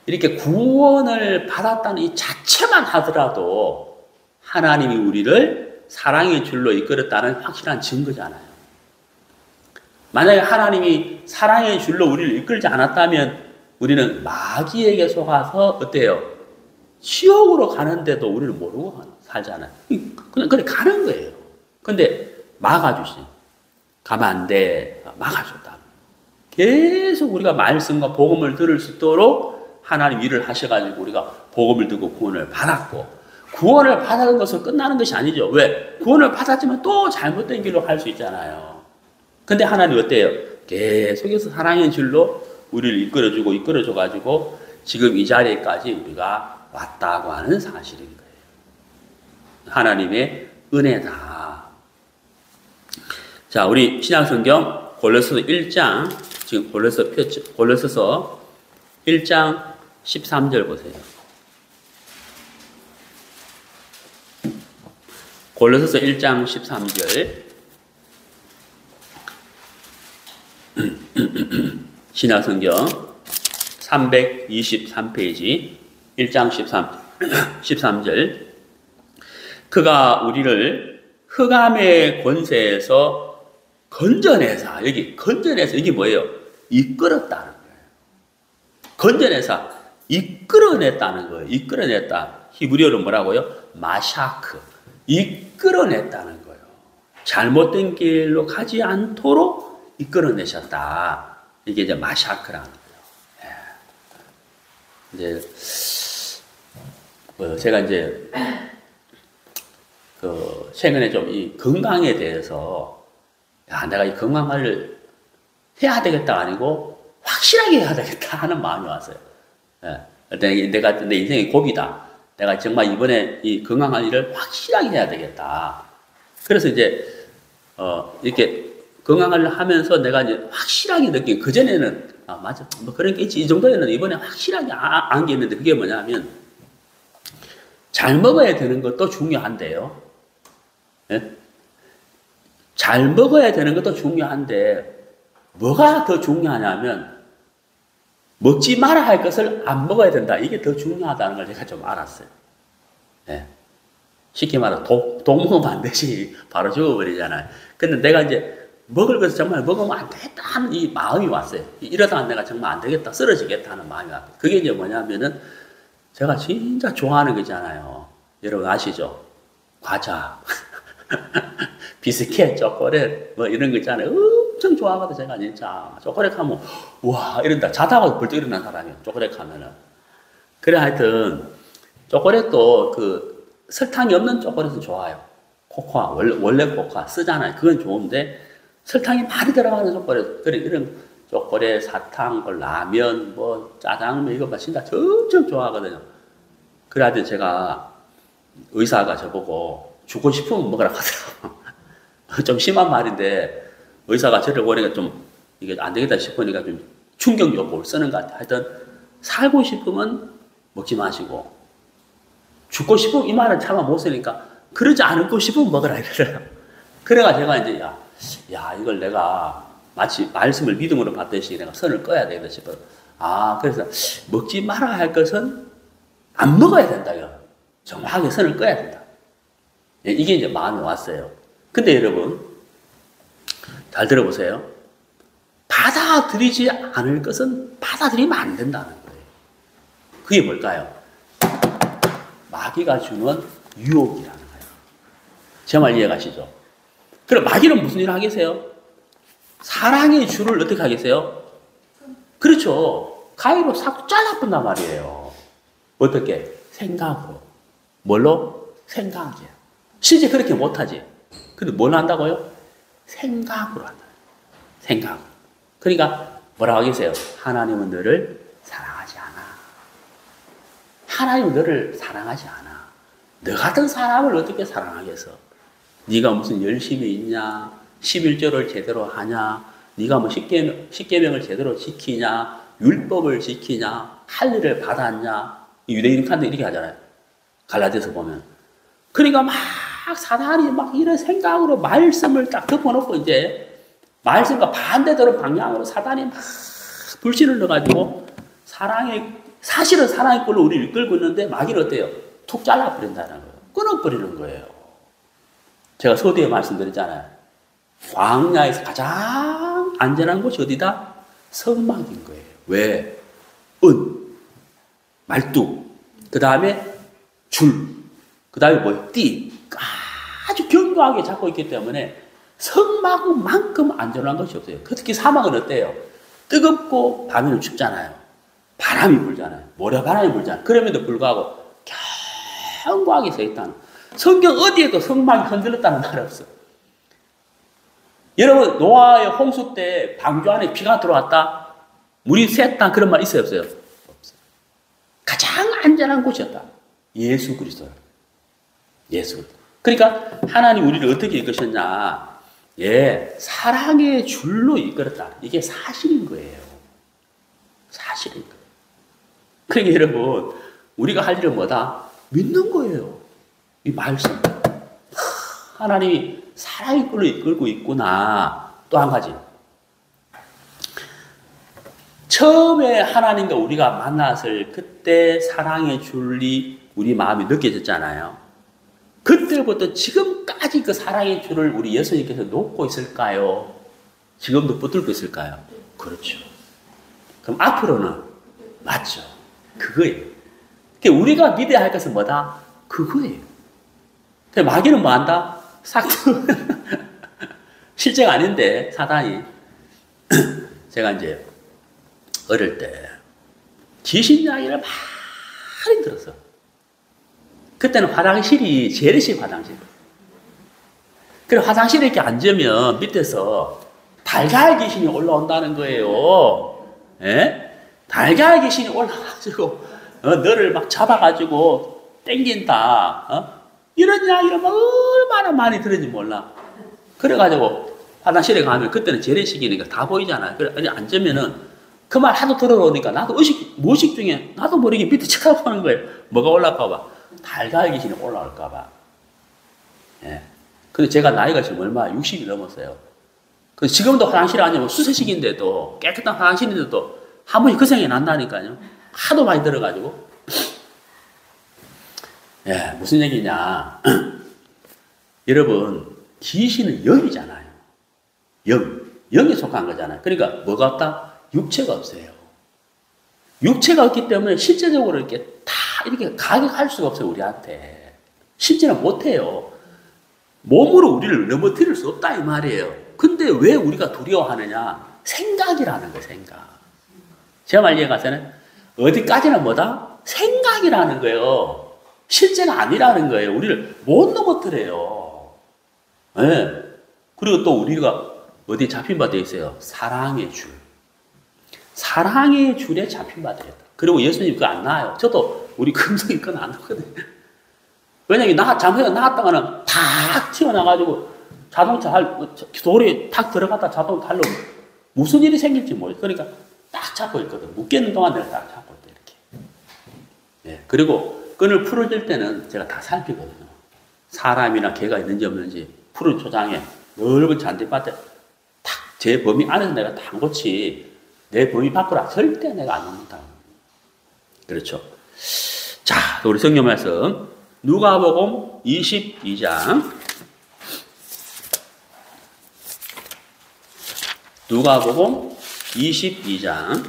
이렇게 구원을 받았다는 이 자체만 하더라도 하나님이 우리를 사랑의 줄로 이끌었다는 확실한 증거잖아요. 만약에 하나님이 사랑의 줄로 우리를 이끌지 않았다면 우리는 마귀에게 속아서 어때요? 지옥으로 가는데도 우리를 모르고 살잖아요. 그냥 가는 거예요. 근데 막아주시. 가면 안 돼. 막아줬다. 계속 우리가 말씀과 복음을 들을 수 있도록 하나님 일을 하셔가지고 우리가 복음을 듣고 구원을 받았고, 구원을 받은 것은 끝나는 것이 아니죠. 왜? 구원을 받았지만 또 잘못된 길로 갈 수 있잖아요. 근데 하나님 어때요? 계속해서 사랑의 줄로 우리를 이끌어줘가지고 지금 이 자리까지 우리가 왔다고 하는 사실인 거예요. 하나님의 은혜다. 자, 우리 신약성경 골로새서 1장, 지금 골로새서 1장 13절 보세요. 골로새서 1장 13절. 신약성경 323페이지 1장 13절. 그가 우리를 흑암의 권세에서 건져내사, 이게 뭐예요? 이끌었다는 거예요. 건져내사, 이끌어냈다는 거예요. 이끌어냈다. 히브리어로 뭐라고요? 마샤크. 이끌어냈다는 거예요. 잘못된 길로 가지 않도록 이끌어내셨다. 이게 이제 마샤크라는 거예요. 이제 제가 이제 최근에 좀 이 건강에 대해서 내가 이 건강 관리를 해야 되겠다 아니고 확실하게 해야 되겠다 하는 마음이 왔어요. 내가 내 인생의 고비다. 내가 정말 이번에 이 건강 관리를 확실하게 해야 되겠다. 그래서 이제 이렇게 건강 관리를 하면서 내가 이제 확실하게 느낀, 그전에는 맞아 뭐 그런 게 있지, 이 정도에는 이번에 확실하게 안겼는데, 그게 뭐냐면 잘 먹어야 되는 것도 중요한데요. 예? 잘 먹어야 되는 것도 중요한데 뭐가 더 중요하냐면 먹지 말아야 할 것을 안 먹어야 된다. 이게 더 중요하다는 걸 제가 좀 알았어요. 예. 쉽게 말해 독 먹으면 안 되지. 바로 죽어버리잖아요. 근데 내가 이제 먹을 것을 정말 먹으면 안 되겠다 하는 이 마음이 왔어요. 이러다가 내가 정말 안 되겠다, 쓰러지겠다 하는 마음이 왔어요. 그게 이제 뭐냐면은 제가 진짜 좋아하는 거 있잖아요. 여러분 아시죠? 과자, 비스켓, 초콜릿, 뭐 이런 거 있잖아요. 엄청 좋아하거든, 제가 진짜. 초콜릿 하면, 와, 이런다. 자다가 벌떡 일어난 사람이에요, 초콜릿 하면은. 그래, 하여튼, 초콜릿도 설탕이 없는 초콜릿은 좋아요. 코코아, 원래 코코아 쓰잖아요. 그건 좋은데, 설탕이 많이 들어가는 초콜릿, 그래, 이런 초콜릿, 사탕, 라면, 짜장면, 이거 봐, 진짜 엄청 좋아하거든요. 그래, 하여튼 제가, 의사가 저보고, 죽고 싶으면 먹으라고 하더라고요. 좀 심한 말인데, 의사가 저를 보니까 좀, 이게 안 되겠다 싶으니까 좀 충격요법을 쓰는 것 같아요. 하여튼, 살고 싶으면 먹지 마시고, 죽고 싶으면 이 말은 차마 못 쓰니까, 그러지 않고 싶으면 먹으라 이러더라고요. 그래가 제가 이제, 이걸 내가 마치 말씀을 믿음으로 받듯이 내가 선을 꺼야 되겠다 싶어요. 그래서 먹지 말아야 할 것은 안 먹어야 된다. 정확하게 선을 꺼야 된다. 이게 이제 마음이 왔어요. 근데 여러분, 잘 들어보세요. 받아들이지 않을 것은 받아들이면 안 된다는 거예요. 그게 뭘까요? 마귀가 주는 유혹이라는 거예요. 제 말 이해가시죠? 그럼 마귀는 무슨 일을 하겠어요? 사랑의 줄을 어떻게 하겠어요? 그렇죠. 가위로 싹 잘라본단 말이에요. 어떻게? 생각으로. 뭘로? 생각이에요. 실제 그렇게 못하지. 근데 뭘 한다고요? 생각으로 한다. 생각. 그러니까 뭐라고 하겠어요? 하나님은 너를 사랑하지 않아. 하나님은 너를 사랑하지 않아. 너 같은 사람을 어떻게 사랑하겠어? 네가 무슨 열심히 있냐? 11조를 제대로 하냐? 네가 뭐 십계명을 제대로 지키냐, 율법을 지키냐, 할 일을 받았냐. 유대인한테 이렇게 하잖아요. 갈라디아서 보면. 그러니까 막 사단이 막 이런 생각으로 말씀을 딱 덮어놓고 이제 말씀과 반대되는 방향으로 사단이 막 불신을 넣어가지고 사실은 사랑의 꼴로 우리를 이끌고 있는데 마귀는 어때요? 툭 잘라버린다는 거예요. 끊어버리는 거예요. 제가 서두에 말씀드렸잖아요. 광야에서 가장 안전한 곳이 어디다? 성막인 거예요. 왜? 말뚝, 그 다음에 줄, 그 다음에 뭐예요? 띠. 아주 견고하게 잡고 있기 때문에 성막만큼 안전한 것이 없어요. 특히 사막은 어때요? 뜨겁고 밤에는 춥잖아요. 바람이 불잖아요. 모래바람이 불잖아요. 그럼에도 불구하고 견고하게 서 있다는. 성경 어디에도 성막이 흔들렸다는 말 없어. 여러분 노아의 홍수 때 방주 안에 비가 들어왔다? 물이 샜다? 그런 말 있어요? 없어요? 없어요. 가장 안전한 곳이었다. 예수 그리스도. 예수. 그러니까 하나님 우리를 어떻게 이끄셨냐? 예, 사랑의 줄로 이끌었다. 이게 사실인 거예요. 사실인 거예요. 그러니까 여러분 우리가 할 일은 뭐다? 믿는 거예요. 이 말씀. 하나님이 사랑의 꼴로 이끌고 있구나. 또 한 가지. 처음에 하나님과 우리가 만났을 그때 사랑의 줄이 우리 마음에 느껴졌잖아요. 그때부터 지금까지 그 사랑의 줄을 우리 예수님께서 놓고 있을까요? 지금도 붙들고 있을까요? 그렇죠. 그럼 앞으로는 맞죠. 그거예요. 그러니까 우리가 믿어야 할 것은 뭐다? 그거예요. 마귀는 뭐 한다? 삭두. 실제가 아닌데 사단이. 제가 이제 어릴 때 귀신 이야기를 많이 들었어. 그때는 화장실이 재래식 화장실. 그래 화장실에 이렇게 앉으면 밑에서 달걀 귀신이 올라온다는 거예요. 예? 달걀 귀신이 올라가지고 너를 막 잡아가지고 땡긴다. 이런 이야기를 막 얼마나 많이 들은지 몰라. 그래가지고 화장실에 가면 그때는 재래식이니까 다 보이잖아요. 그래 앉으면은 그 말 하도 들어오니까 나도 무의식 중에 나도 모르게 밑에 쳐다보는 거예요. 뭐가 올라올까봐. 달걀 귀신이 올라올까봐. 예. 근데 제가 나이가 지금 얼마? 60이 넘었어요. 근데 지금도 화장실에 앉으면 수세식인데도 깨끗한 화장실인데도 한 번씩 그 생각이 난다니까요. 하도 많이 들어가지고. 예, 무슨 얘기냐. 여러분, 귀신은 영이잖아요. 영에 속한 거잖아요. 그러니까 뭐가 없다? 육체가 없어요. 육체가 없기 때문에 실제적으로 이렇게 다 이렇게 가격할 수가 없어요, 우리한테. 실제는 못해요. 몸으로 우리를 넘어뜨릴 수 없다, 이 말이에요. 근데 왜 우리가 두려워하느냐? 생각이라는 거예요, 생각. 제 말 이해가세요? 어디까지나 뭐다? 생각이라는 거예요. 실제가 아니라는 거예요. 우리를 못 넘어뜨려요. 네. 그리고 또 우리가 어디 잡힌 바 되어 있어요? 사랑의 줄. 사랑의 줄에 잡힌 바 되었다. 그리고 예수님 그거 안 나와요. 저도 우리 금성이 그건 안 나거든요. 왜냐면 잘못해서 나왔다가는 탁 튀어나가지고 자동차 돌에 탁 들어갔다 자동차 할로 무슨 일이 생길지 모르겠어요. 그러니까 딱 잡고 있거든. 묶이는 동안 내가 딱 잡고 있다, 이렇게. 네. 그리고 끈을 풀어줄 때는 제가 다 살피거든요. 사람이나 개가 있는지 없는지 푸른 초장에 넓은 잔디밭에 탁 제 범위 안에서 내가 딱 놓지 내 범위 밖으로 절대 내가 안 놓는다. 그렇죠. 자, 우리 성경 말씀 누가복음 22장 누가복음 22장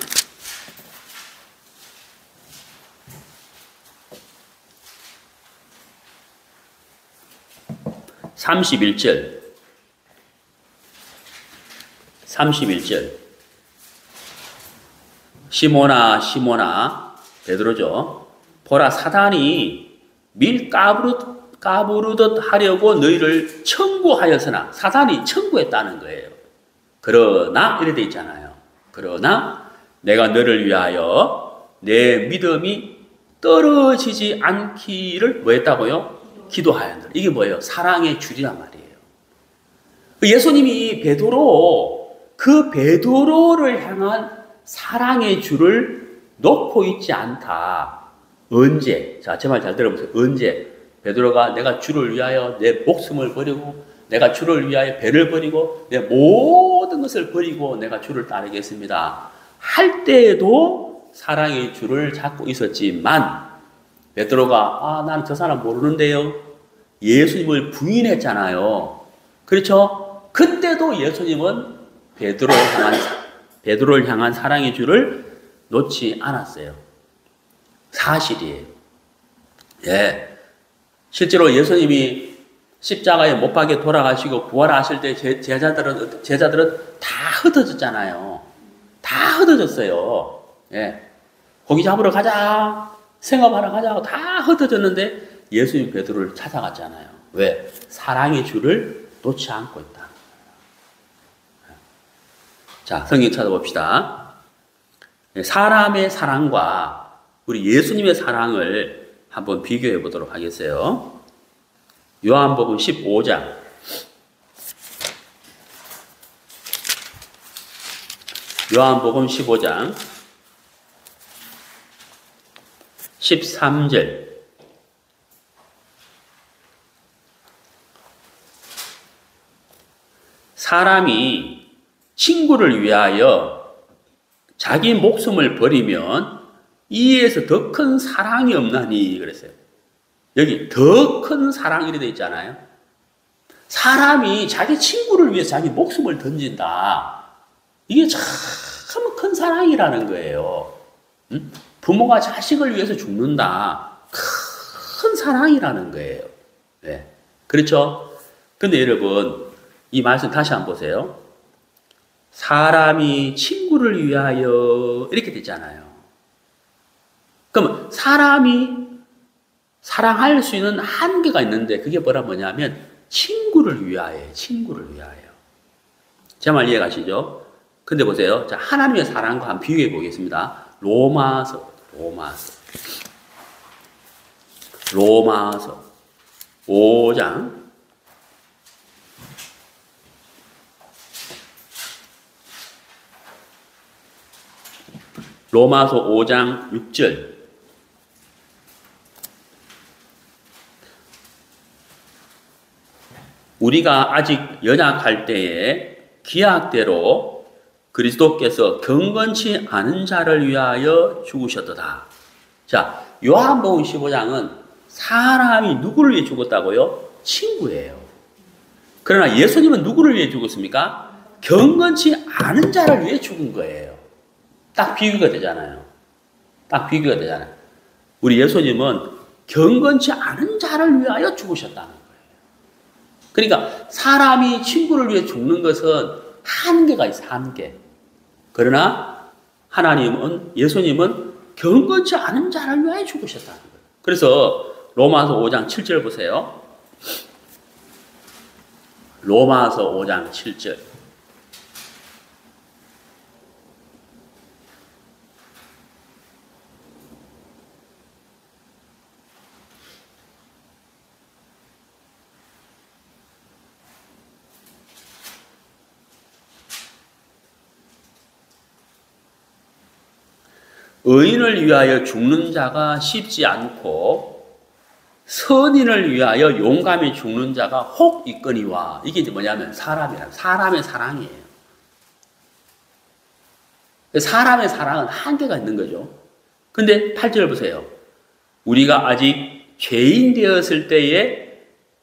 31절 31절 시몬아 시몬아 베드로죠. 보라 사단이 밀 까부르듯 하려고 너희를 청구하였으나 사단이 청구했다는 거예요. 그러나 이래 돼 있잖아요. 그러나 내가 너를 위하여 내 믿음이 떨어지지 않기를 뭐 했다고요? 기도하였노라. 이게 뭐예요? 사랑의 줄이란 말이에요. 예수님이 베드로 그 베드로를 향한 사랑의 줄을 놓고 있지 않다. 언제? 자, 제 말 잘 들어보세요. 언제? 베드로가 내가 주를 위하여 내 목숨을 버리고 내가 주를 위하여 배를 버리고 내 모든 것을 버리고 내가 주를 따르겠습니다. 할 때에도 사랑의 줄을 잡고 있었지만 베드로가 나는 저 사람 모르는데요. 예수님을 부인했잖아요. 그렇죠? 그때도 예수님은 베드로를 향한 사랑의 줄을 놓지 않았어요. 사실이에요. 예. 실제로 예수님이 십자가에 못 박혀 돌아가시고 부활하실 때 제자들은 다 흩어졌잖아요. 다 흩어졌어요. 예. 고기 잡으러 가자. 생업하러 가자고 다 흩어졌는데 예수님 베드로를 찾아갔잖아요. 왜? 사랑의 줄을 놓지 않고 있다. 자, 성경 찾아봅시다. 사람의 사랑과 우리 예수님의 사랑을 한번 비교해 보도록 하겠어요. 요한복음 15장. 요한복음 15장 13절. 사람이 친구를 위하여 자기 목숨을 버리면 이에서 더 큰 사랑이 없나니 그랬어요. 여기 더 큰 사랑이 되어 있잖아요. 사람이 자기 친구를 위해서 자기 목숨을 던진다. 이게 참 큰 사랑이라는 거예요. 부모가 자식을 위해서 죽는다. 큰 사랑이라는 거예요. 네. 그렇죠? 근데 여러분, 이 말씀 다시 한번 보세요. 사람이 친구를 위하여 이렇게 되잖아요. 그러면 사람이 사랑할 수 있는 한계가 있는데 그게 뭐냐면 친구를 위하여, 친구를 위하여. 제 말 이해가시죠? 근데 보세요. 자, 하나님의 사랑과 한번 비교해 보겠습니다. 로마서 5장 로마서 5장 6절. 우리가 아직 연약할 때에 기약대로 그리스도께서 경건치 않은 자를 위하여 죽으셨도다. 자, 요한복음 15장은 사람이 누구를 위해 죽었다고요? 친구예요. 그러나 예수님은 누구를 위해 죽었습니까? 경건치 않은 자를 위해 죽은 거예요. 딱 비교가 되잖아요. 딱 비교가 되잖아요. 우리 예수님은 경건치 않은 자를 위하여 죽으셨다는 거예요. 그러니까 사람이 친구를 위해 죽는 것은 한계가 있어요. 한계. 그러나 하나님은, 예수님은 경건치 않은 자를 위하여 죽으셨다는 거예요. 그래서 로마서 5장 7절 보세요. 로마서 5장 7절. 의인을 위하여 죽는 자가 쉽지 않고 선인을 위하여 용감히 죽는 자가 혹 있거니와. 이게 이제 뭐냐면 사람의 사랑이에요. 사람의 사랑은 한계가 있는 거죠. 근데 8절 보세요. 우리가 아직 죄인 되었을 때에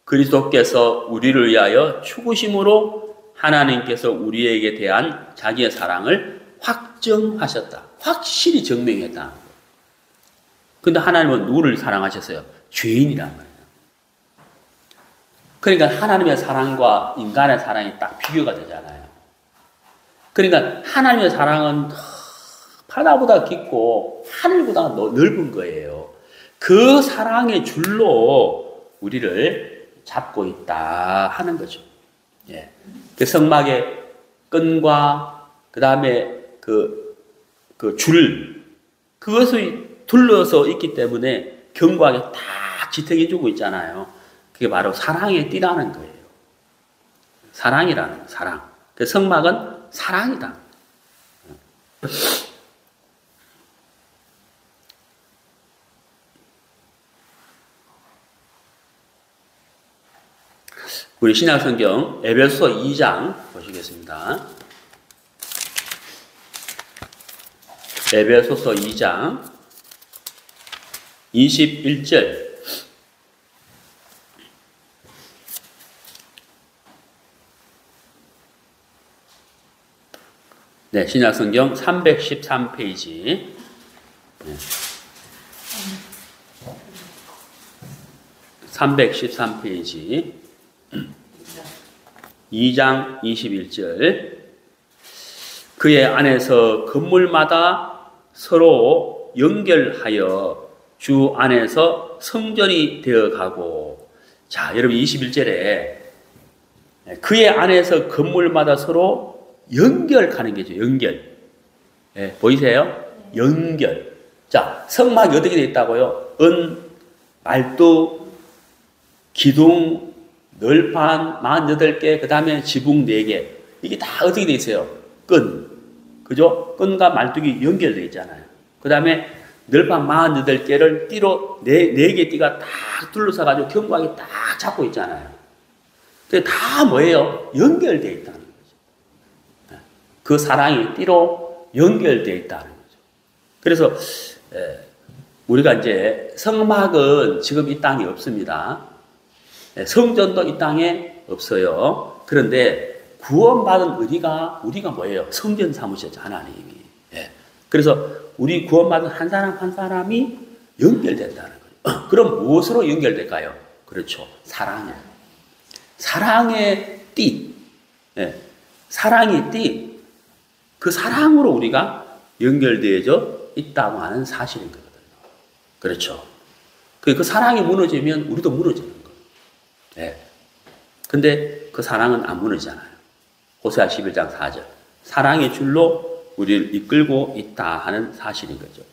그리스도께서 우리를 위하여 죽으심으로 하나님께서 우리에게 대한 자기의 사랑을 확정하셨다. 확실히 증명했다. 근데 하나님은 누구를 사랑하셨어요? 죄인이란 말이에요. 그러니까 하나님의 사랑과 인간의 사랑이 딱 비교가 되잖아요. 그러니까 하나님의 사랑은 바다보다 깊고 하늘보다 넓은 거예요. 그 사랑의 줄로 우리를 잡고 있다 하는 거죠. 예. 그 성막의 끈과 그 다음에 그것을 둘러서 있기 때문에 견고하게 딱 지탱해주고 있잖아요. 그게 바로 사랑의 띠라는 거예요. 사랑이라는 사랑. 그 성막은 사랑이다. 우리 신약성경 에베소서 2장 보시겠습니다. 에베소서 2장 21절. 네, 신약성경 313페이지. 네. 313페이지. 2장 21절. 그의 안에서 건물마다 서로 연결하여 주 안에서 성전이 되어가고. 자, 여러분 21절에 그의 안에서 건물마다 서로 연결하는 게죠. 연결. 네, 보이세요? 연결. 자, 성막이 어떻게 되어 있다고요? 은, 말뚝, 기둥, 널판 48개, 그 다음에 지붕 4개. 이게 다 어떻게 되어 있어요? 끈. 그죠? 끈과 말뚝이 연결되어 있잖아요. 그 다음에 널판 48개를 띠로 4개 띠가 딱 둘러싸가지고 견고하게 딱 잡고 있잖아요. 그게 다 뭐예요? 연결되어 있다는 거죠. 그 사랑이 띠로 연결되어 있다는 거죠. 그래서 우리가 이제 성막은 지금 이 땅에 없습니다. 성전도 이 땅에 없어요. 그런데 구원받은 우리가 뭐예요? 성전 삼으셨죠, 하나님이. 그래서 우리 구원받은 한 사람 한 사람이 연결된다는 거예요. 그럼 무엇으로 연결될까요? 그렇죠. 사랑이에요. 사랑의 띠. 사랑의 띠. 그 사랑으로 우리가 연결되어져 있다고 하는 사실인 거거든요. 그렇죠. 그 사랑이 무너지면 우리도 무너지는 거예요. 근데 그 사랑은 안 무너지잖아요. 호세아 11장 4절. 사랑의 줄로 우리를 이끌고 있다 하는 사실인 거죠.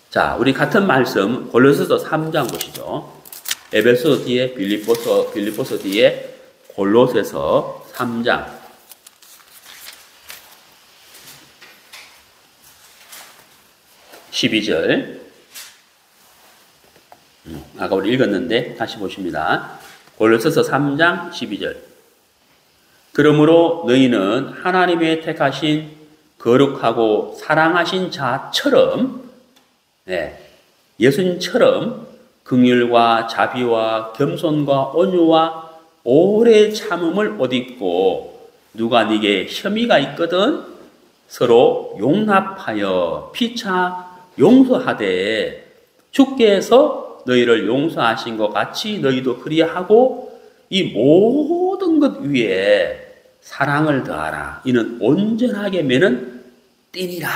자, 우리 같은 말씀 골로새서 3장 보시죠. 에베소 뒤에 빌립보서 뒤에 골로새서 3장 12절. 아까 우리 읽었는데 다시 보십니다. 골로새서 3장 12절. 그러므로 너희는 하나님의 택하신 거룩하고 사랑하신 자처럼, 예수님처럼 긍휼과 자비와 겸손과 온유와 오래 참음을 옷 입고 누가 네게 혐의가 있거든 서로 용납하여 피차 용서하되 주께서 너희를 용서하신 것 같이 너희도 그리하고 이 모든 것 위에 사랑을 더하라. 이는 온전하게 매는 띠니라.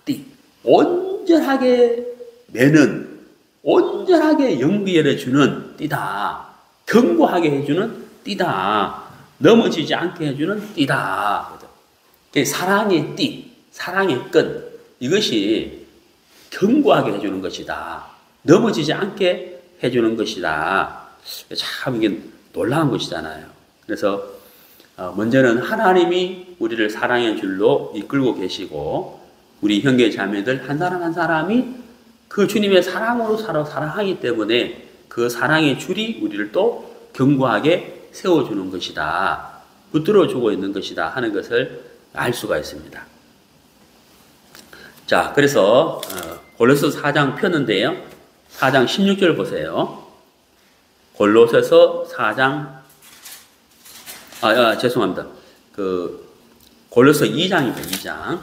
띠. 온전하게 매는, 온전하게 연결해주는 띠다. 견고하게 해주는 띠다. 넘어지지 않게 해주는 띠다. 사랑의 띠, 사랑의 끈. 이것이 견고하게 해주는 것이다. 넘어지지 않게 해주는 것이다. 참 이게 놀라운 것이잖아요. 그래서 먼저는 하나님이 우리를 사랑의 줄로 이끌고 계시고 우리 형제 자매들 한 사람 한 사람이 그 주님의 사랑으로 사랑하기 때문에 그 사랑의 줄이 우리를 또 견고하게 세워주는 것이다. 붙들어주고 있는 것이다 하는 것을 알 수가 있습니다. 자, 그래서 골로새서 4장 폈는데요. 4장 16절 보세요. 골로새서 4장 죄송합니다. 골로새 2장입니다.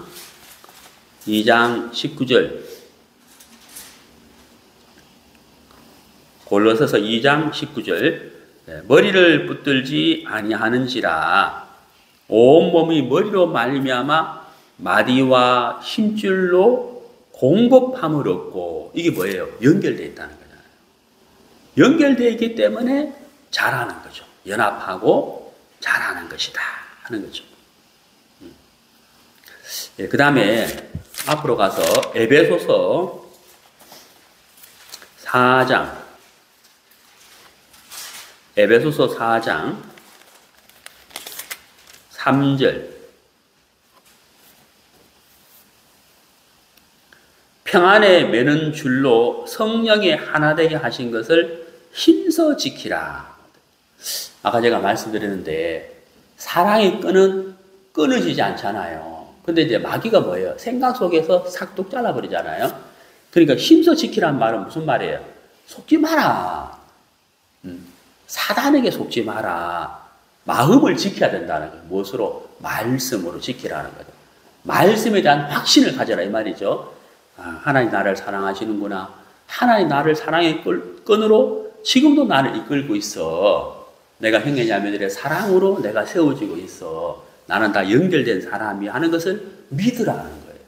2장 19절. 골로새서 2장 19절. 머리를 붙들지 아니하는지라 온 몸이 머리로 말미암아 마디와 힘줄로 공급함을 얻고. 이게 뭐예요? 연결되어 있다는 거잖아요. 연결되어 있기 때문에 잘하는 거죠. 연합하고 잘하는 것이다 하는 거죠. 그 다음에 앞으로 가서 에베소서 4장. 에베소서 4장 3절. 평안에 매는 줄로 성령에 하나 되게 하신 것을 힘써 지키라. 아까 제가 말씀드렸는데 사랑의 끈은 끊어지지 않잖아요. 근데 이제 마귀가 뭐예요? 생각 속에서 싹둑 잘라버리잖아요. 그러니까 힘써 지키라는 말은 무슨 말이에요? 속지 마라. 사단에게 속지 마라. 마음을 지켜야 된다는 거예요. 무엇으로? 말씀으로 지키라는 거죠. 말씀에 대한 확신을 가져라 이 말이죠. 아, 하나님 나를 사랑하시는구나. 하나님 나를 사랑의 끈으로 지금도 나를 이끌고 있어. 내가 형제자매들의 사랑으로 내가 세워지고 있어. 나는 다 연결된 사람이 하는 것을 믿으라는 거예요.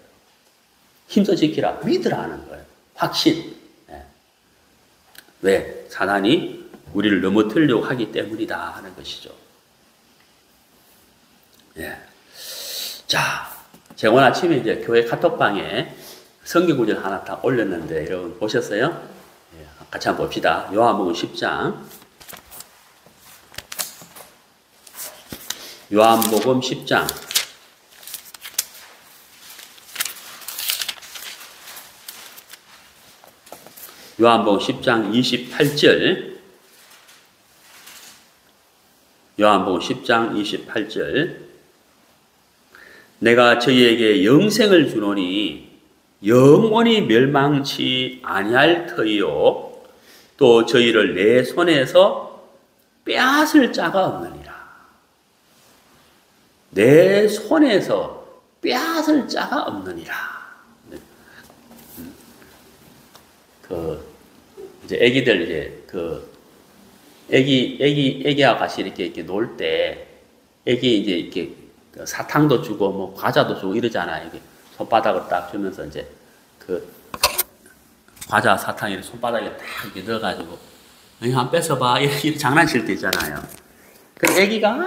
힘써 지키라. 믿으라는 거예요. 확신. 네. 왜? 사단이 우리를 넘어뜨리려고 하기 때문이다 하는 것이죠. 예. 자, 제가 오늘 아침에 이제 교회 카톡방에 성경 구절 하나 딱 올렸는데 여러분 보셨어요? 예, 같이 한번 봅시다. 요한복음 10장. 요한복음 10장. 요한복음 10장 28절. 요한복음 10장 28절. 내가 저희에게 영생을 주노니 영원히 멸망치 아니할 터이요 또 저희를 내 손에서 빼앗을 자가 없느니라. 내 손에서 빼앗을 자가 없느니라. 이제 애기들 이제 애기와 같이 이렇게 놀 때 애기 이제 이렇게 사탕도 주고 뭐 과자도 주고 이러잖아요. 이렇게 손바닥을 딱 주면서 이제 과자 사탕을 손바닥에 딱 이렇게 넣어가지고 한번 뺏어봐 이렇게 장난칠 때 있잖아요. 그 애기가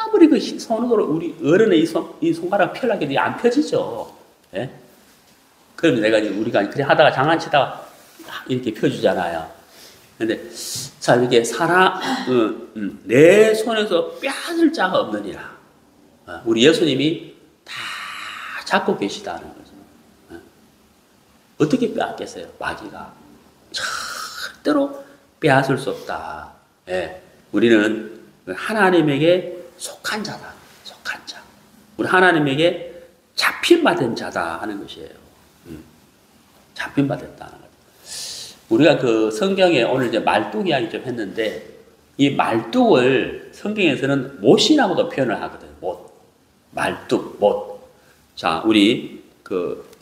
아무리 그 손으로 우리 어른의 이 손가락 펴려고 안 펴지죠. 예? 그럼 우리가 그래 하다가 장난치다가 이렇게 펴주잖아요. 근데 자 이렇게 내 손에서 빼앗을 자가 없느니라. 우리 예수님이 다 잡고 계시다는 거죠. 어떻게 빼앗겠어요? 마귀가 절대로 빼앗을 수 없다. 예. 우리는 하나님에게 속한 자다. 속한 자. 우리 하나님에게 잡힌받은 자다 하는 것이에요. 잡힌받았다는 거죠. 우리가 성경에 오늘 이제 말뚝 이야기 좀 했는데 이 말뚝을 성경에서는 못이라고도 표현을 하거든요. 못. 말뚝, 못. 자, 우리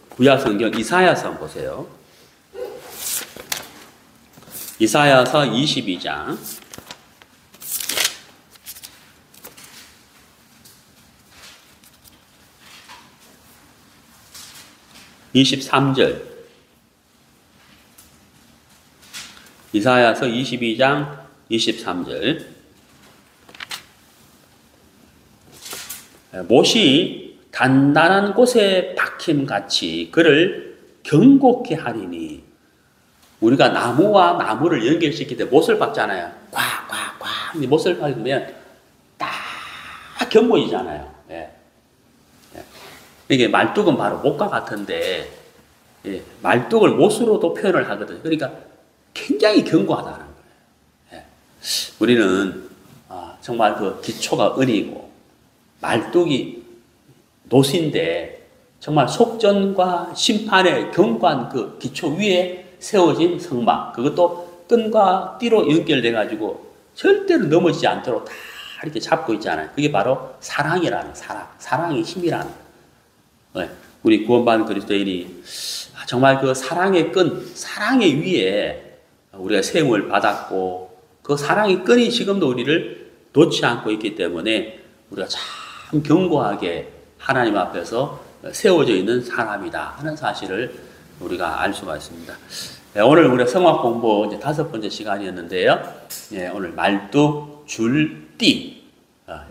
구약 성경 이사야서 한번 보세요. 이사야서 22장. 23절. 이사야서 22장 23절. 못이 단단한 곳에 박힘같이 그를 경고케 하리니. 우리가 나무와 나무를 연결시킬 때 못을 박잖아요. 꽉. 못을 박으면 딱 견고해지잖아요. 예. 이게 말뚝은 바로 못과 같은데, 예. 말뚝을 못으로도 표현을 하거든요. 그러니까 굉장히 견고하다는 거예요. 예. 우리는 정말 기초가 은이고 말뚝이 노신데 정말 속전과 심판의 견고한 기초 위에 세워진 성막, 그것도 끈과 띠로 연결돼 가지고 절대로 넘어지지 않도록 다 이렇게 잡고 있잖아요. 그게 바로 사랑이라는 사랑의 힘이라는 거예요. 우리 구원받은 그리스도인이 정말 사랑의 끈, 사랑의 위에 우리가 세움을 받았고 그 사랑의 끈이 지금도 우리를 놓지 않고 있기 때문에 우리가 참 견고하게 하나님 앞에서 세워져 있는 사람이다 하는 사실을 우리가 알 수가 있습니다. 네, 오늘 우리가 성악 공부 이제 5번째 시간이었는데요. 네, 오늘 말뚝, 줄, 띠.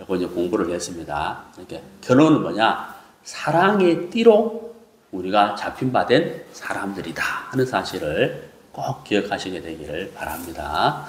이거 이제 공부를 했습니다. 이렇게 결론은 뭐냐? 사랑의 띠로 우리가 잡힌받은 사람들이다 하는 사실을 꼭 기억하시게 되기를 바랍니다.